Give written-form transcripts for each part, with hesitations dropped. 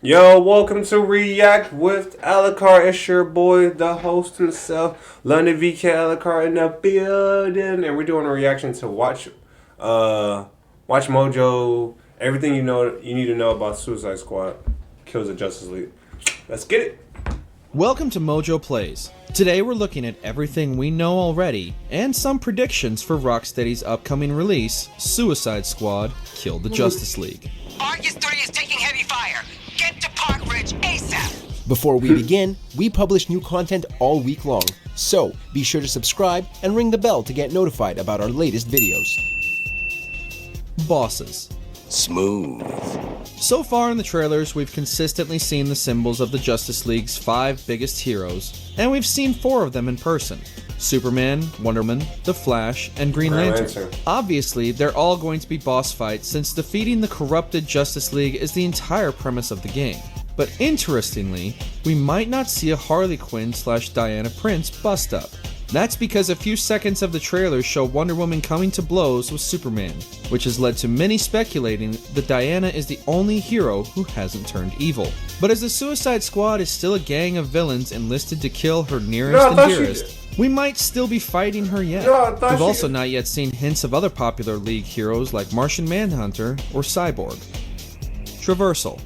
Yo, welcome to React with Alucard. It's your boy, the host himself, London VK Alucard in the building, and we're doing a reaction to Watch Mojo. Everything you need to know about Suicide Squad kills the Justice League. Let's get it. Welcome to Mojo Plays. Today we're looking at everything we know already and some predictions for Rocksteady's upcoming release, Suicide Squad: Kill the Justice League. Argus 3 is taking heavy fire. Get to Park Ridge ASAP. Before we begin, we publish new content all week long, so be sure to subscribe and ring the bell to get notified about our latest videos. Bosses. Smooth. So far in the trailers, we've consistently seen the symbols of the Justice League's 5 biggest heroes, and we've seen 4 of them in person: Superman, Wonder Woman, The Flash, and Green Lantern. Obviously, they're all going to be boss fights since defeating the corrupted Justice League is the entire premise of the game. But interestingly, we might not see a Harley Quinn/Diana Prince bust up. That's because a few seconds of the trailer show Wonder Woman coming to blows with Superman, which has led to many speculating that Diana is the only hero who hasn't turned evil. But as the Suicide Squad is still a gang of villains enlisted to kill her nearest and dearest, we might still be fighting her yet. We've also not yet seen hints of other popular League heroes like Martian Manhunter or Cyborg. Traversal.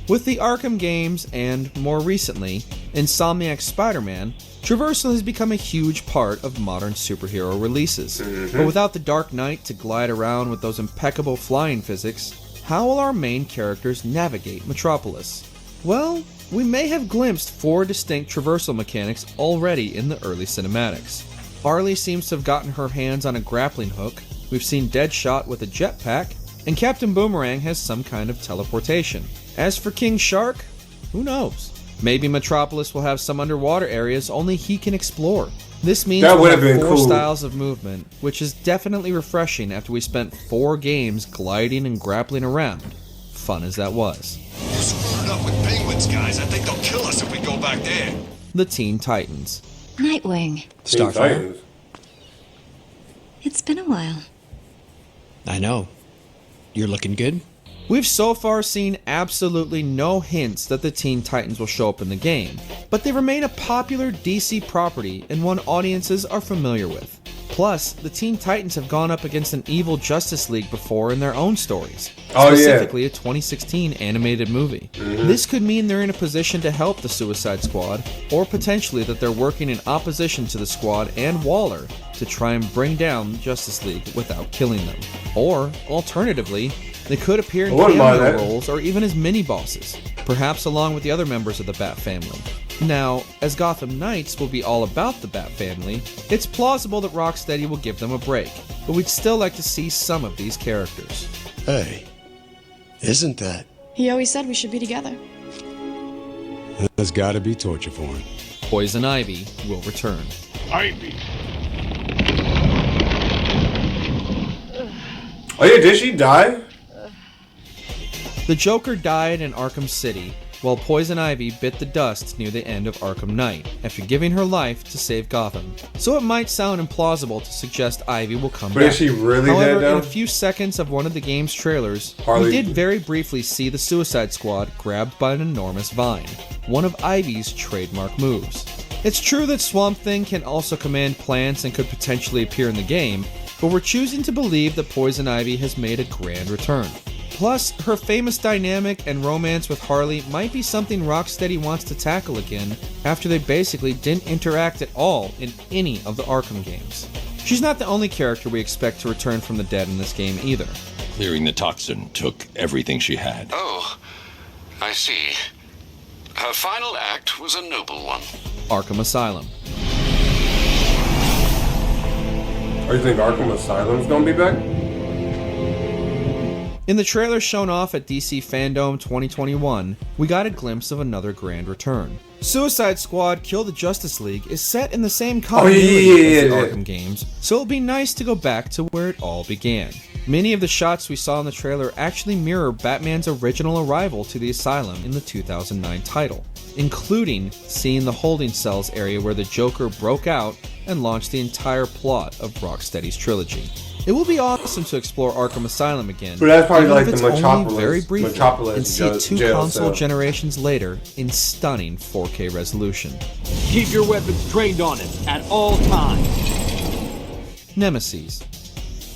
With the Arkham games and, more recently, Insomniac's Spider-Man, traversal has become a huge part of modern superhero releases. But without the Dark Knight to glide around with those impeccable flying physics, how will our main characters navigate Metropolis? Well, we may have glimpsed 4 distinct traversal mechanics already in the early cinematics. Harley seems to have gotten her hands on a grappling hook, we've seen Deadshot with a jetpack, and Captain Boomerang has some kind of teleportation. As for King Shark, who knows? Maybe Metropolis will have some underwater areas only he can explore. This means we'll have 4 styles of movement, which is definitely refreshing after we spent 4 games gliding and grappling around. Fun as that was. We're screwed up with penguins, guys. I think they'll kill us if we go back there. The Teen Titans. Nightwing. Starfire. It's been a while. I know. You're looking good. We've so far seen absolutely no hints that the Teen Titans will show up in the game, but they remain a popular DC property and one audiences are familiar with. Plus, the Teen Titans have gone up against an evil Justice League before in their own stories, specifically a 2016 animated movie. This could mean they're in a position to help the Suicide Squad, or potentially that they're working in opposition to the Squad and Waller to try and bring down the Justice League without killing them. Or, alternatively, they could appear in cameo roles or even as mini-bosses, perhaps along with the other members of the Bat family. Now, as Gotham Knights will be all about the Bat family, it's plausible that Rocksteady will give them a break, but we'd still like to see some of these characters. Hey, isn't that? He always said we should be together. There's gotta be torture for him. Poison Ivy will return. Ivy! Oh yeah, did she die? The Joker died in Arkham City, while Poison Ivy bit the dust near the end of Arkham Knight, after giving her life to save Gotham. So it might sound implausible to suggest Ivy will come back. But is she really However, dead now? in a few seconds of one of the game's trailers, Harley... we did very briefly see the Suicide Squad grabbed by an enormous vine, one of Ivy's trademark moves. It's true that Swamp Thing can also command plants and could potentially appear in the game, but we're choosing to believe that Poison Ivy has made a grand return. Plus, her famous dynamic and romance with Harley might be something Rocksteady wants to tackle again after they basically didn't interact at all in any of the Arkham games. She's not the only character we expect to return from the dead in this game either. Clearing the toxin took everything she had. Oh, I see. Her final act was a noble one. Arkham Asylum. Or you think Arkham Asylum's gonna be back? In the trailer shown off at DC Fandom 2021, we got a glimpse of another grand return. Suicide Squad: Kill the Justice League is set in the same continuity as the Arkham games, so it'll be nice to go back to where it all began. Many of the shots we saw in the trailer actually mirror Batman's original arrival to the Asylum in the 2009 title, including seeing the holding cells area where the Joker broke out and launched the entire plot of Rocksteady's trilogy. It will be awesome to explore Arkham Asylum again, But that's probably even like if the it's Metropolis, only very briefly, Metropolis and see it 2 jail console cell. generations later in stunning 4K resolution. Keep your weapons trained on it at all times. Nemesis.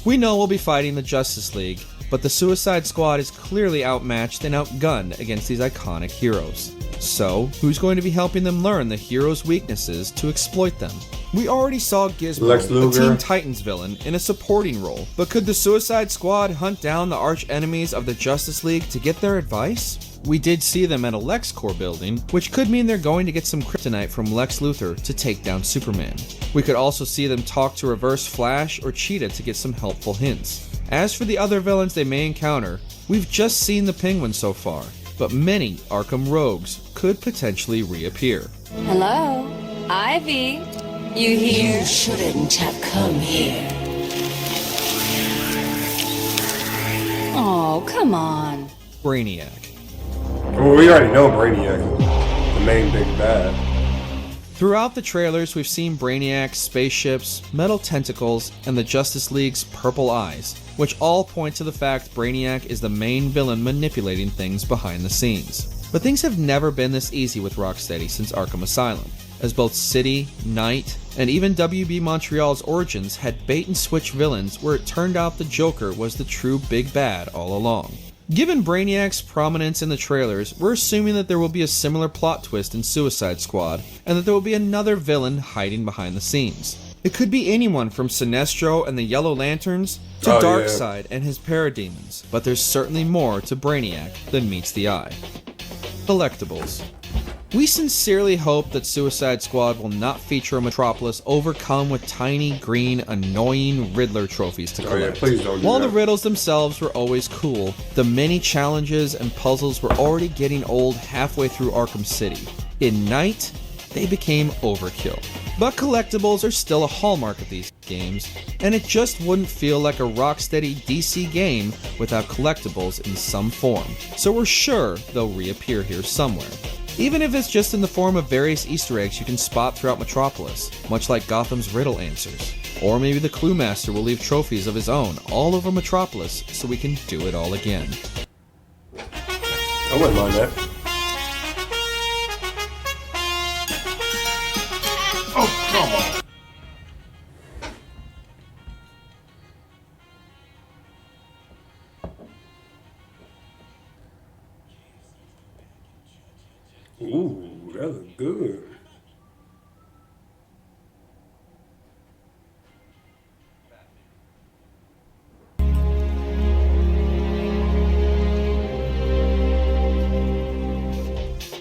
We know we'll be fighting the Justice League, but the Suicide Squad is clearly outmatched and outgunned against these iconic heroes. So, who's going to be helping them learn the heroes' weaknesses to exploit them? We already saw Gizmo, Lex a Luger. Teen Titans villain, in a supporting role, but could the Suicide Squad hunt down the arch enemies of the Justice League to get their advice? We did see them at a LexCorp building, which could mean they're going to get some kryptonite from Lex Luthor to take down Superman. We could also see them talk to Reverse Flash or Cheetah to get some helpful hints. As for the other villains they may encounter, we've just seen the Penguin so far, but many Arkham rogues could potentially reappear. Hello, Ivy. You here? You shouldn't have come here. Oh, come on. Brainiac. Well, we already know Brainiac, the main big bad. Throughout the trailers, we've seen Brainiac, spaceships, metal tentacles, and the Justice League's purple eyes, which all point to the fact Brainiac is the main villain manipulating things behind the scenes. But things have never been this easy with Rocksteady since Arkham Asylum, as both City, Knight, and even WB Montreal's Origins had bait-and-switch villains where it turned out the Joker was the true big bad all along. Given Brainiac's prominence in the trailers, we're assuming that there will be a similar plot twist in Suicide Squad, and that there will be another villain hiding behind the scenes. It could be anyone from Sinestro and the Yellow Lanterns to Darkseid and his parademons, but there's certainly more to Brainiac than meets the eye. Collectibles. We sincerely hope that Suicide Squad will not feature a Metropolis overcome with tiny, green, annoying Riddler trophies to collect. Please don't do While that. the riddles themselves were always cool, the many challenges and puzzles were already getting old halfway through Arkham City. In Night, they became overkill. But collectibles are still a hallmark of these games, and it just wouldn't feel like a Rocksteady DC game without collectibles in some form. So we're sure they'll reappear here somewhere. Even if it's just in the form of various Easter eggs you can spot throughout Metropolis, much like Gotham's riddle answers. Or maybe the Clue Master will leave trophies of his own all over Metropolis so we can do it all again. I wouldn't mind that. Oh, come on. Ooh, that looks good.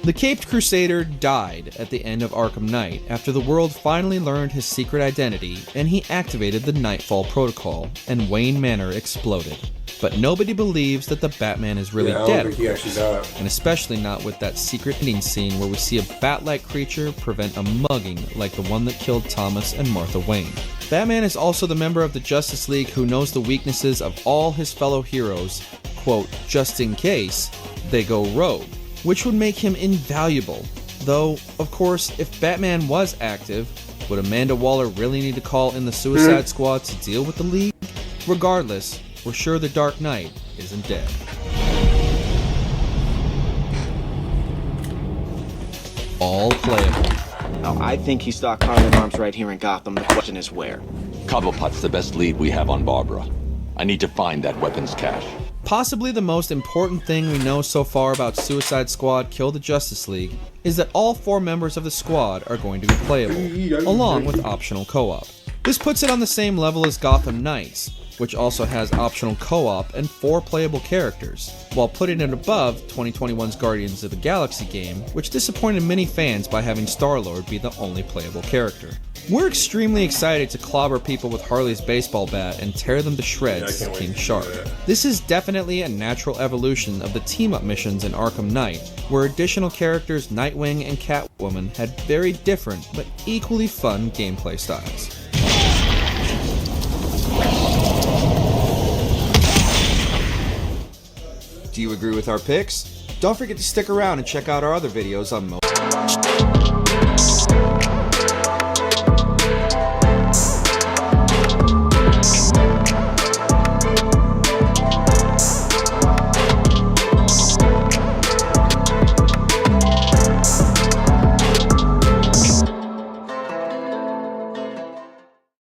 The Caped Crusader died at the end of Arkham Knight after the world finally learned his secret identity and he activated the Nightfall Protocol and Wayne Manor exploded. But nobody believes that the Batman is really I don't dead, think he actually died. and especially not with that secret ending scene where we see a bat-like creature prevent a mugging like the one that killed Thomas and Martha Wayne. Batman is also the member of the Justice League who knows the weaknesses of all his fellow heroes, quote, just in case they go rogue, which would make him invaluable. Though, of course, if Batman was active, would Amanda Waller really need to call in the Suicide Squad to deal with the League? Regardless, we're sure the Dark Knight isn't dead. All playable. Now, I think he stockpiling arms right here in Gotham. The question is where. Cobblepot's the best lead we have on Barbara. I need to find that weapons cache. Possibly the most important thing we know so far about Suicide Squad Kill the Justice League is that all 4 members of the squad are going to be playable, along with optional co-op. This puts it on the same level as Gotham Knights, which also has optional co-op and 4 playable characters, while putting it above 2021's Guardians of the Galaxy game, which disappointed many fans by having Star-Lord be the only playable character. We're extremely excited to clobber people with Harley's baseball bat and tear them to shreds as King Shark. This is definitely a natural evolution of the team-up missions in Arkham Knight, where additional characters Nightwing and Catwoman had very different but equally fun gameplay styles. Do you agree with our picks? Don't forget to stick around and check out our other videos on